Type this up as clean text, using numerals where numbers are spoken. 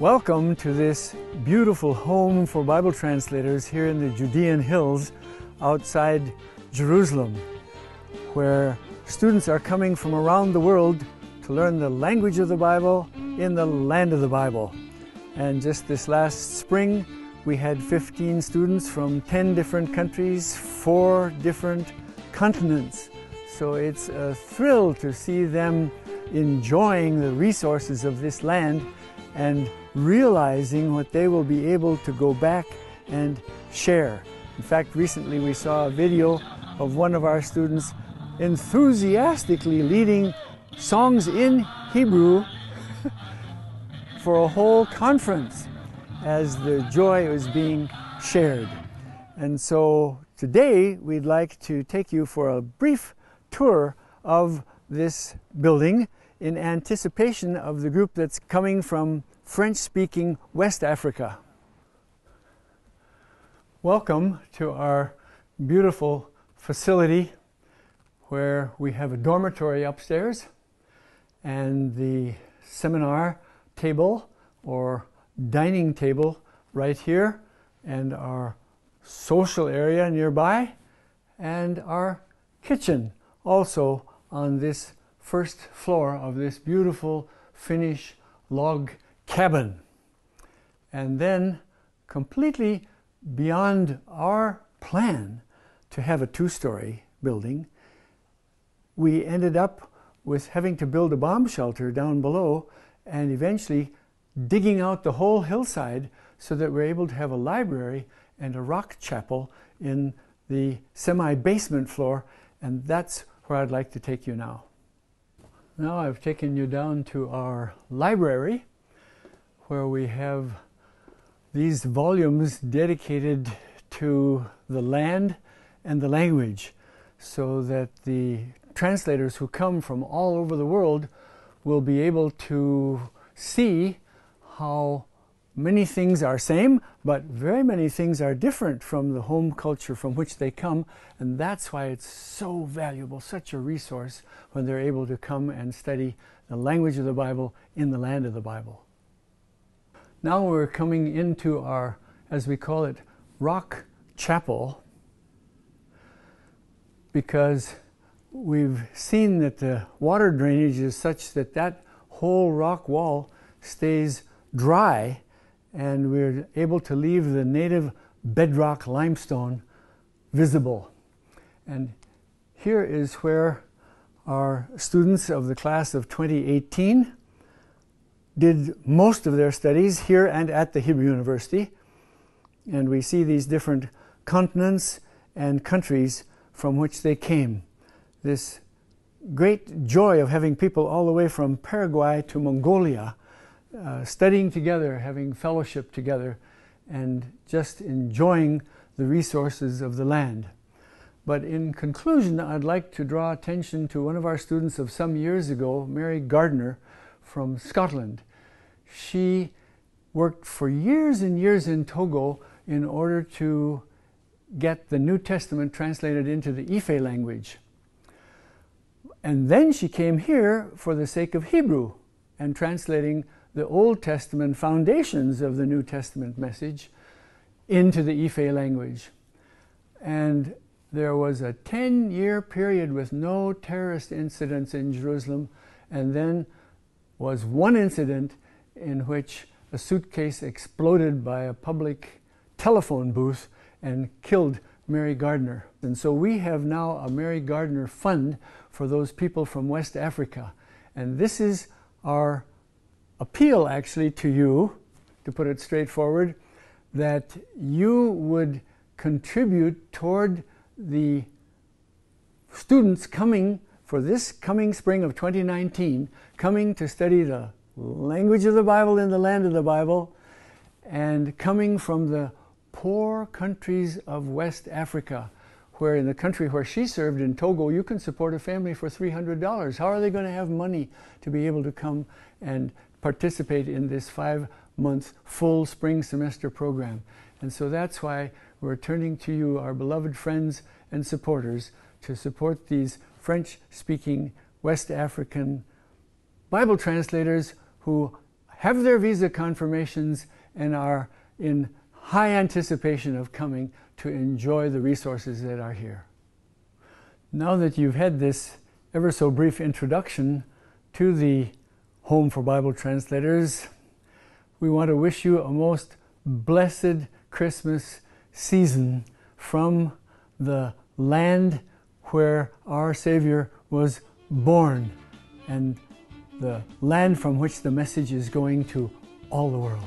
Welcome to this beautiful home for Bible translators here in the Judean hills outside Jerusalem, where students are coming from around the world to learn the language of the Bible in the land of the Bible. And just this last spring, we had 15 students from 10 different countries, 4 different continents. So it's a thrill to see them enjoying the resources of this land and realizing what they will be able to go back and share. In fact, recently we saw a video of one of our students enthusiastically leading songs in Hebrew for a whole conference as the joy was being shared. And so today we'd like to take you for a brief tour of this building in anticipation of the group that's coming from French-speaking West Africa. Welcome to our beautiful facility where we have a dormitory upstairs and the seminar table or dining table right here, and our social area nearby, and our kitchen also on this first floor of this beautiful Finnish log cabin. And then, completely beyond our plan to have a 2-story building, we ended up with having to build a bomb shelter down below and eventually digging out the whole hillside so that we're able to have a library and a rock chapel in the semi-basement floor, and that's where I'd like to take you now. Now I've taken you down to our library, where we have these volumes dedicated to the land and the language, so that the translators who come from all over the world will be able to see how many things are same, but very many things are different from the home culture from which they come, and that's why it's so valuable, such a resource when they're able to come and study the language of the Bible in the land of the Bible. Now we're coming into our, as we call it, rock chapel, because we've seen that the water drainage is such that that whole rock wall stays dry, and we're able to leave the native bedrock limestone visible. And here is where our students of the class of 2018 did most of their studies here and at the Hebrew University. And we see these different continents and countries from which they came. This great joy of having people all the way from Paraguay to Mongolia studying together, having fellowship together, and just enjoying the resources of the land. But in conclusion, I'd like to draw attention to one of our students of some years ago, Mary Gardner from Scotland. She worked for years and years in Togo in order to get the New Testament translated into the Ife language. And then she came here for the sake of Hebrew and translating the Old Testament foundations of the New Testament message into the Ife language. And there was a 10-year period with no terrorist incidents in Jerusalem, and then was one incident in which a suitcase exploded by a public telephone booth and killed Mary Gardner. And so we have now a Mary Gardner Fund for those people from West Africa. And this is our appeal actually to you, to put it straightforward, that you would contribute toward the students coming for this coming spring of 2019, coming to study the language of the Bible in the land of the Bible, and coming from the poor countries of West Africa, where in the country where she served in Togo, you can support a family for $300. How are they going to have money to be able to come and participate in this 5-month full spring semester program? And so that's why we're turning to you, our beloved friends and supporters, to support these French-speaking West African Bible translators who have their visa confirmations and are in high anticipation of coming to enjoy the resources that are here. Now that you've had this ever so brief introduction to the Home for Bible Translators, we want to wish you a most blessed Christmas season from the land where our Savior was born, and the land from which the message is going to all the world.